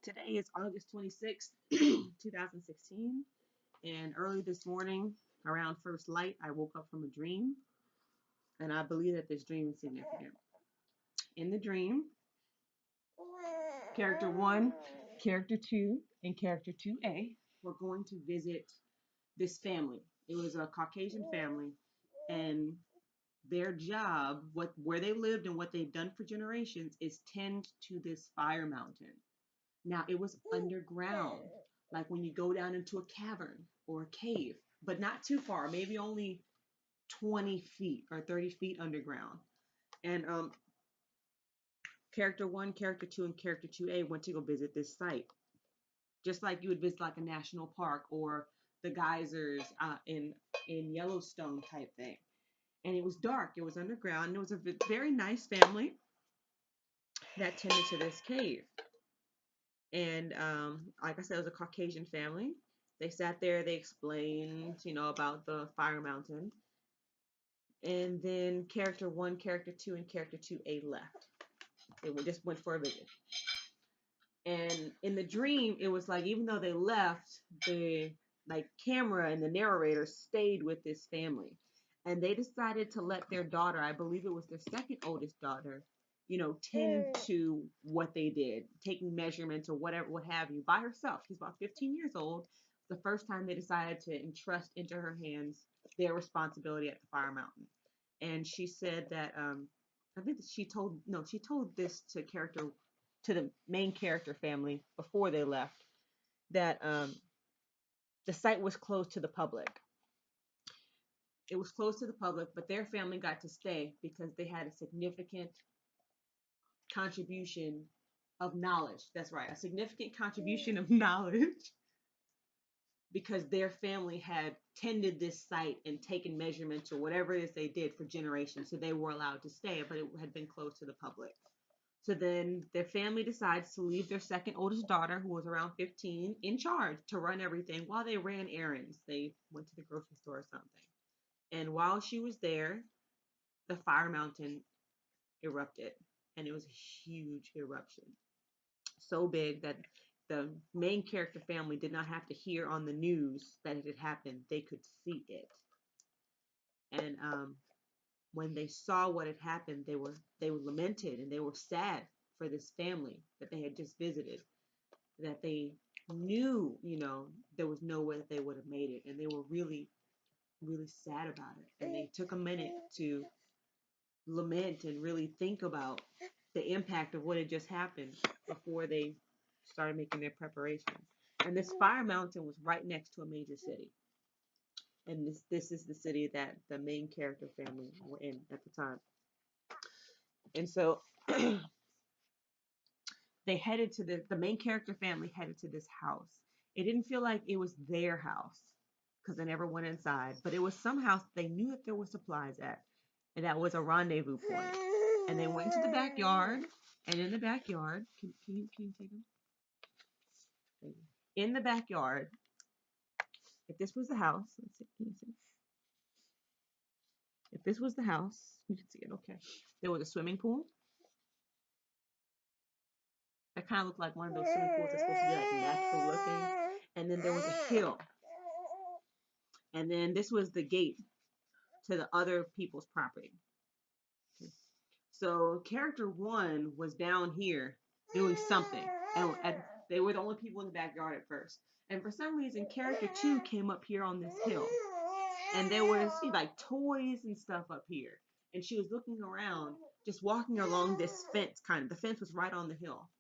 Today is August 26th, 2016, and early this morning, around first light, I woke up from a dream, and I believe that this dream is significant. In the dream, character 1, character 2, and character 2A were going to visit this family. It was a Caucasian family, and their job, where they lived and what they've done for generations, is tend to this fire mountain. Now, it was underground, like when you go down into a cavern or a cave, but not too far, maybe only 20 feet or 30 feet underground. And character 1, character 2, and character 2A went to go visit this site, just like you would visit like a national park or the geysers in Yellowstone type thing. And it was dark, it was underground, and it was a very nice family that tended to this cave. And like I said, it was a Caucasian family. They sat there, they explained, about the fire mountain. And then character 1, character 2, and character 2A left. They just went for a visit. And in the dream, it was like, even though they left, the like camera and the narrator stayed with this family. And they decided to let their daughter, I believe it was their second oldest daughter, tend to what they did, taking measurements or whatever, what have you, by herself. She's about 15 years old. The first time they decided to entrust into her hands their responsibility at the fire mountain. And she said that, I think that she told this to the main character family before they left, that the site was closed to the public. It was closed to the public, but their family got to stay because they had a significant contribution of knowledge. That's right, a significant contribution of knowledge because their family had tended this site and taken measurements or whatever it is they did for generations. So they were allowed to stay, but it had been closed to the public. So then their family decides to leave their second oldest daughter, who was around 15, in charge to run everything while they ran errands. They went to the grocery store or something. And while she was there, the fire mountain erupted. And it was a huge eruption. So big that the main character family did not have to hear on the news that it had happened. They could see it. And when they saw what had happened, they were lamented and they were sad for this family that they had just visited, that they knew, there was no way that they would have made it, and they were really, really sad about it. And they took a minute to lament and really think about the impact of what had just happened before they started making their preparations. And this fire mountain was right next to a major city. And this is the city that the main character family were in at the time. And so they headed to the main character family headed to this house. It didn't feel like it was their house because they never went inside, but it was some house they knew that there were supplies at, and that was a rendezvous point. And they went to the backyard, and in the backyard, can you take them? In the backyard, if this was the house, let's see, can you see? If this was the house, you can see it. Okay, there was a swimming pool. That kind of looked like one of those swimming pools that's supposed to be like natural looking. And then there was a hill. And then this was the gate to the other people's property. Okay. So character 1 was down here doing something. And they were the only people in the backyard at first. And for some reason, character 2 came up here on this hill. And there was like toys and stuff up here. And she was looking around, just walking along this fence kind of. The fence was right on the hill.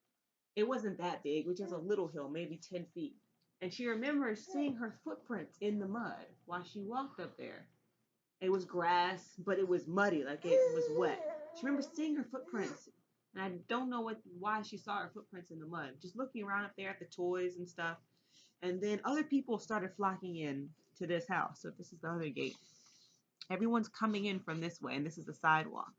It wasn't that big, which is a little hill, maybe 10 feet. And she remembers seeing her footprints in the mud while she walked up there. It was grass, but it was muddy, like it was wet. She remembers seeing her footprints, and I don't know why she saw her footprints in the mud. Just looking around up there at the toys and stuff. And then other people started flocking in to this house. So this is the other gate. Everyone's coming in from this way, and this is the sidewalk.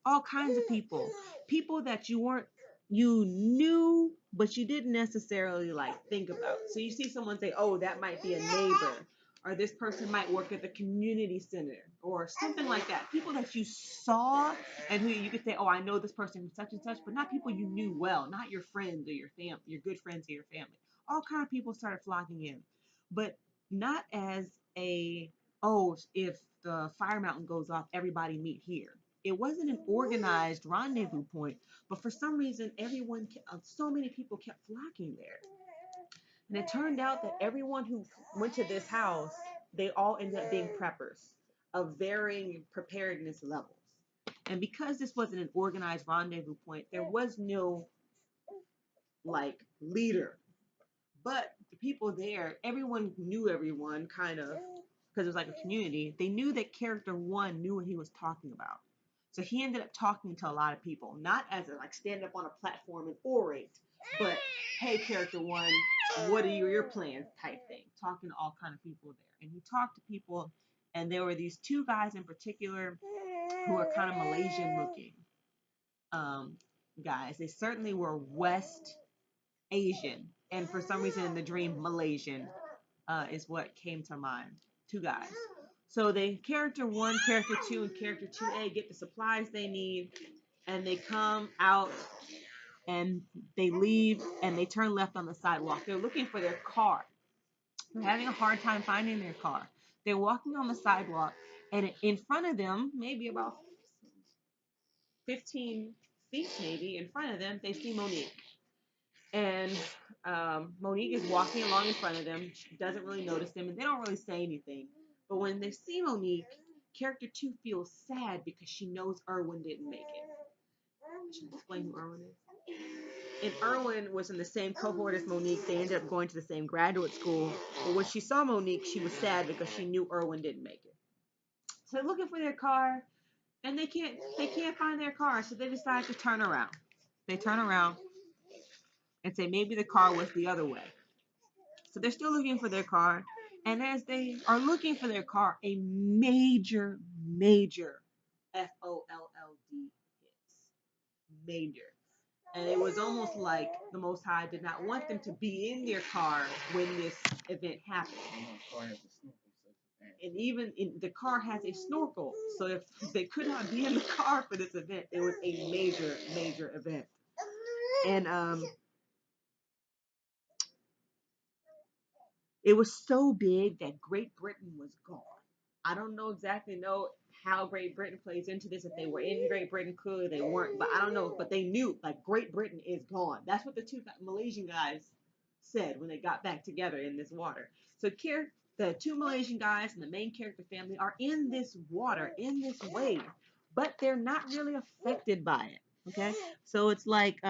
All kinds of people. People that you knew, but you didn't necessarily like think about. So you see someone say, oh, that might be a neighbor, or this person might work at the community center or something like that. People that you saw and who you could say, oh, I know this person from such and such, but not people you knew well, not your friends or your family, your good friends or your family. All kind of people started flocking in, but not as a, oh, if the fire mountain goes off, everybody meet here. It wasn't an organized rendezvous point, but for some reason, so many people kept flocking there. And it turned out that everyone who went to this house, they all ended up being preppers of varying preparedness levels. And because this wasn't an organized rendezvous point, there was no like leader. But the people there, everyone knew everyone kind of, because it was like a community. They knew that character one knew what he was talking about. So he ended up talking to a lot of people, not as a like stand up on a platform and orate, but hey, character one, what are your plans type thing, talking to all kind of people there. And he talked to people, and there were these two guys in particular who were kind of Malaysian looking guys. They certainly were West Asian, and for some reason in the dream, Malaysian is what came to mind. Two guys. So they character one, character two, and character 2A get the supplies they need, and they come out and they leave and they turn left on the sidewalk. They're looking for their car. They're having a hard time finding their car. They're walking on the sidewalk, and in front of them, maybe about 15 feet, maybe in front of them, they see Monique. And Monique is walking along in front of them. She doesn't really notice them, and they don't really say anything. But when they see Monique, character 2 feels sad because she knows Erwin didn't make it. Should I explain who Erwin is? And Erwin was in the same cohort as Monique. They ended up going to the same graduate school. But when she saw Monique, she was sad because she knew Erwin didn't make it. So they're looking for their car, and they can't find their car. So they decide to turn around. They turn around and say maybe the car was the other way. So they're still looking for their car. And as they are looking for their car, a major FOLLD hits. Major. And it was almost like the Most High did not want them to be in their car when this event happened. And even the car has a snorkel. So if they could not be in the car for this event, it was a major event. And it was so big that Great Britain was gone. I don't exactly know how Great Britain plays into this. If they were in Great Britain, clearly they weren't. But I don't know. But they knew, like, Great Britain is gone. That's what the two Malaysian guys said when they got back together in this water. So the two Malaysian guys and the main character family are in this water, in this wave. But they're not really affected by it. Okay? So it's like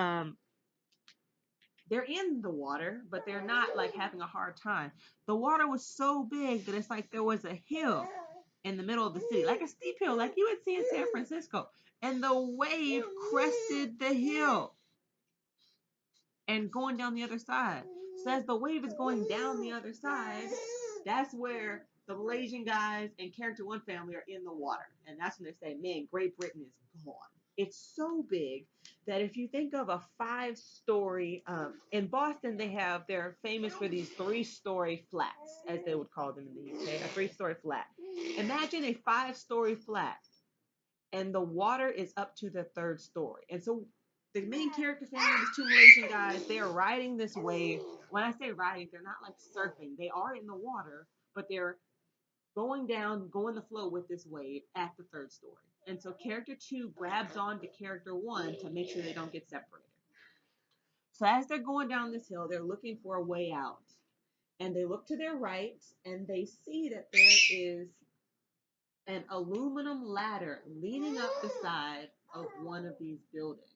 they're in the water, but they're not like having a hard time. The water was so big that it's like there was a hill in the middle of the city, like a steep hill, like you would see in San Francisco. And the wave crested the hill and going down the other side. So as the wave is going down the other side, that's where the Malaysian guys and character one family are in the water. And that's when they say, man, Great Britain is gone. It's so big that if you think of a 5-story, in Boston, they're famous for these 3-story flats, as they would call them in the UK, a 3-story flat. Imagine a 5-story flat, and the water is up to the 3rd story. And so the main character family, these two Malaysian guys, they are riding this wave. When I say riding, they're not like surfing. They are in the water, but they're going the flow with this wave at the 3rd story. And so character 2 grabs on to character 1 to make sure they don't get separated. So as they're going down this hill, they're looking for a way out. And they look to their right, and they see that there is an aluminum ladder leaning up the side of one of these buildings.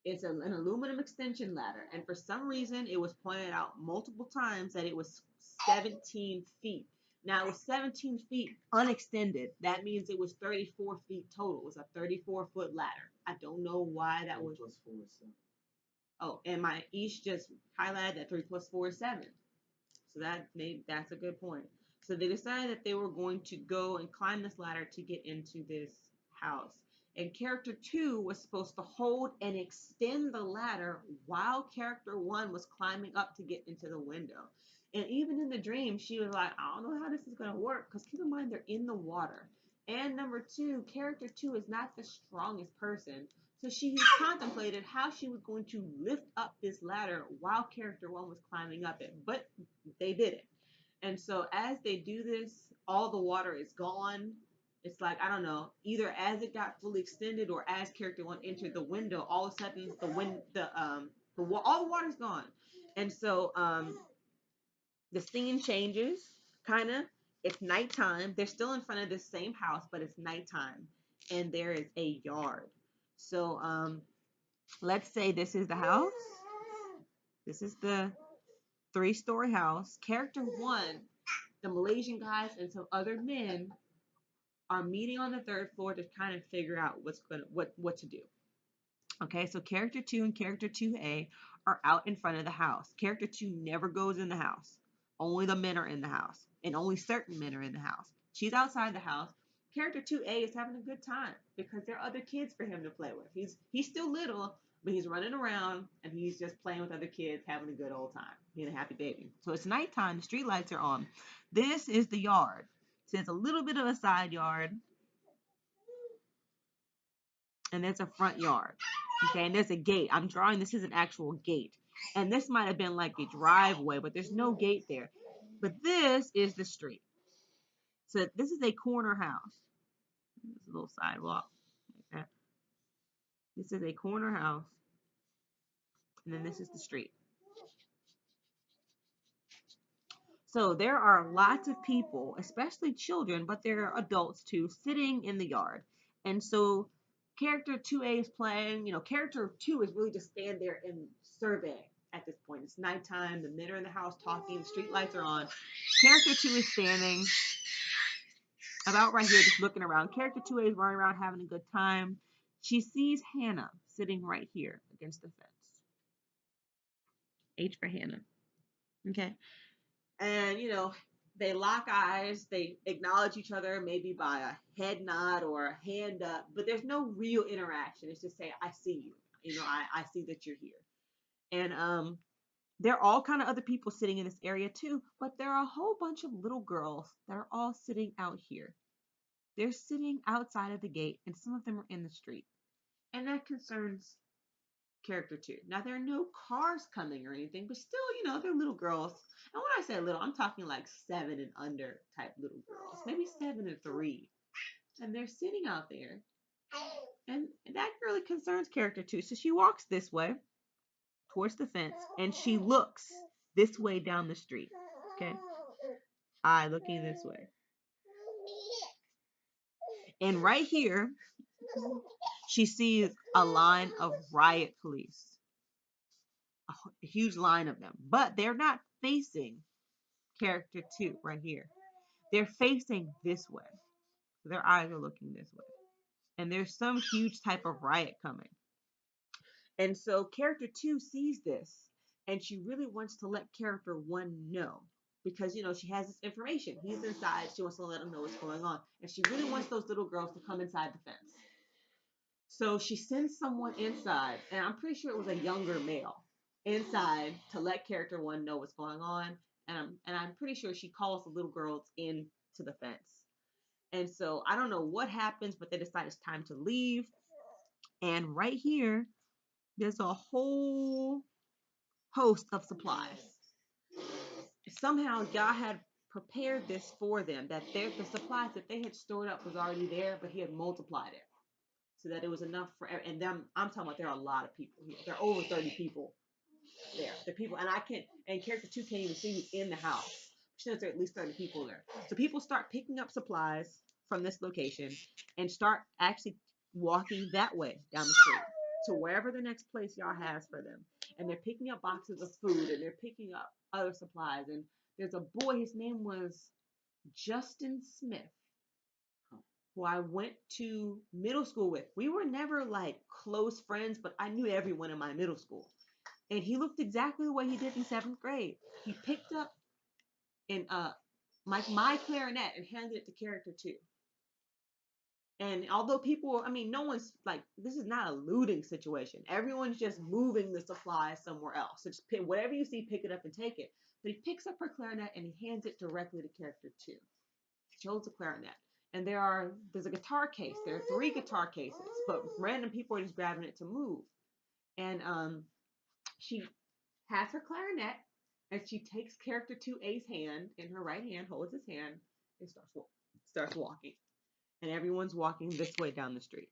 It's an aluminum extension ladder. And for some reason, it was pointed out multiple times that it was 17 feet. Now, it was 17 feet unextended. That means it was 34 feet total. It was a 34-foot ladder. I don't know why that was. 3 plus 4 is 7. Oh, and my Ish just highlighted that 3 plus 4 is 7. So that's a good point. So they decided that they were going to go and climb this ladder to get into this house. And character 2 was supposed to hold and extend the ladder while character 1 was climbing up to get into the window. And even in the dream, she was like, I don't know how this is going to work. Because keep in mind, they're in the water. And number two, character two is not the strongest person. So she contemplated how she was going to lift up this ladder while character one was climbing up it. But they did it. And so as they do this, all the water is gone. It's like, I don't know, either as it got fully extended or as character one entered the window, all of a sudden all the water's gone. And so the scene changes, kind of. It's nighttime. They're still in front of this same house, but it's nighttime, and there is a yard. So let's say this is the house. This is the 3-story house. Character one, the Malaysian guys and some other men are meeting on the 3rd floor to kind of figure out what to do. Okay, so character 2 and character 2A are out in front of the house. Character 2 never goes in the house. Only the men are in the house, and only certain men are in the house. She's outside the house. Character 2A is having a good time because there are other kids for him to play with. He's still little, but he's running around and he's just playing with other kids, having a good old time. Being a happy baby. So it's nighttime. The street lights are on. This is the yard. So it's a little bit of a side yard, and there's a front yard. Okay, and there's a gate. I'm drawing this as an actual gate. And this might have been like a driveway, but there's no gate there. But this is the street. So this is a corner house. There's a little sidewalk. Okay. This is a corner house. And then this is the street. So there are lots of people, especially children, but there are adults too, sitting in the yard. And so character 2A is playing, character 2 is really just stand there and survey at this point. It's nighttime, the men are in the house talking, the street lights are on. Character 2 is standing about right here, just looking around. Character 2A is running around having a good time. She sees Hannah sitting right here against the fence. H for Hannah. Okay. And, they lock eyes, they acknowledge each other, maybe by a head nod or a hand up, but there's no real interaction. It's just say, I see you. I see that you're here. And there are all kind of other people sitting in this area too, but there are a whole bunch of little girls that are all sitting out here. They're sitting outside of the gate, and some of them are in the street. And that concerns character 2. Now, there are no cars coming or anything, but still, they're little girls. And when I say little, I'm talking like 7 and under type little girls, maybe 7 and 3. And they're sitting out there. And that really concerns character 2. So she walks this way towards the fence, and she looks this way down the street. Okay? Eye looking this way. And right here, she sees a line of riot police. A huge line of them. But they're not facing character 2 right here. They're facing this way. So their eyes are looking this way. And there's some huge type of riot coming. And so character 2 sees this, and she really wants to let character 1 know. Because, she has this information. He's inside. She wants to let him know what's going on. And she really wants those little girls to come inside the fence. So she sends someone inside, and I'm pretty sure it was a younger male, inside to let character 1 know what's going on. And I'm pretty sure she calls the little girls into the fence. And so I don't know what happens, but they decide it's time to leave. And right here, there's a whole host of supplies. Somehow y'all had prepared this for them, that the supplies that they had stored up was already there, but he had multiplied it so that it was enough for, and them, I'm talking about there are a lot of people here. There are over 30 people there. The people, and character 2 can't even see who's in the house. She knows there are at least 30 people there. So people start picking up supplies from this location and start actually walking that way down the street to wherever the next place y'all has for them. And they're picking up boxes of food, and they're picking up other supplies. And there's a boy, his name was Justin Smith, who I went to middle school with. We were never like close friends, but I knew everyone in my middle school. And he looked exactly the way he did in 7th grade. He picked up my clarinet and handed it to character 2. And although people, I mean, no one's like, this is not a looting situation. Everyone's just moving the supplies somewhere else. So just pick whatever you see, pick it up and take it. But he picks up her clarinet and he hands it directly to character 2. She holds a clarinet. And there's a guitar case. There are 3 guitar cases, but random people are just grabbing it to move. And she has her clarinet and she takes character 2A's hand in her right hand, holds his hand, and starts walking. And everyone's walking this way down the street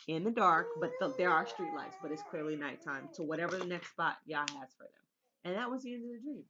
in the dark, but there are street lights, but it's clearly nighttime to whatever the next spot Yah has for them. And that was the end of the dream.